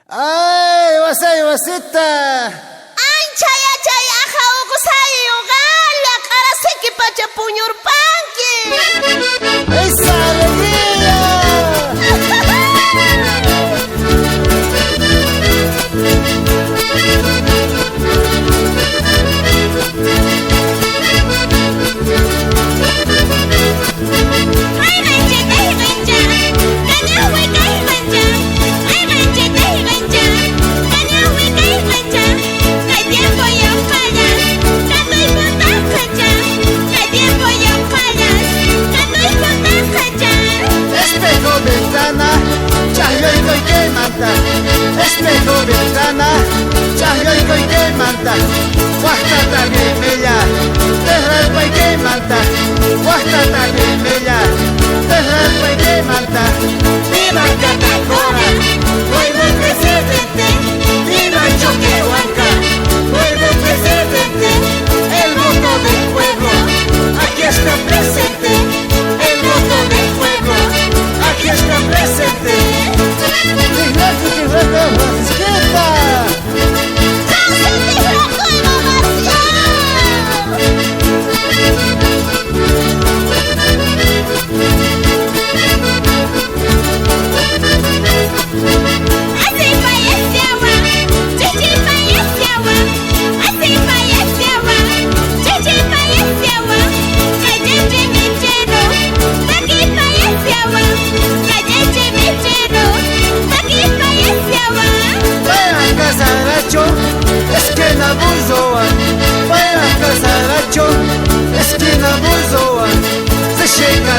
Ay, wasay wasita. Anchaya chaya hawqusay uqalla qarasiki pacha puñurpanki. ¡Esa alegría! Espejo, ventana, chahyoyko y que manta. Espejo, ventana, chahyoyko y que manta. Huastata gemella, terralpa y que manta. Huastata gemella, terralpa y que manta. Viva Catacora, nuevo presidente. Viva Choquehuanca, nuevo presidente. El voto del pueblo, aquí está presente. El voto del pueblo, aquí está presente. Esquina Buzoa, vaya Casaracho, esquina Buzoa, se llega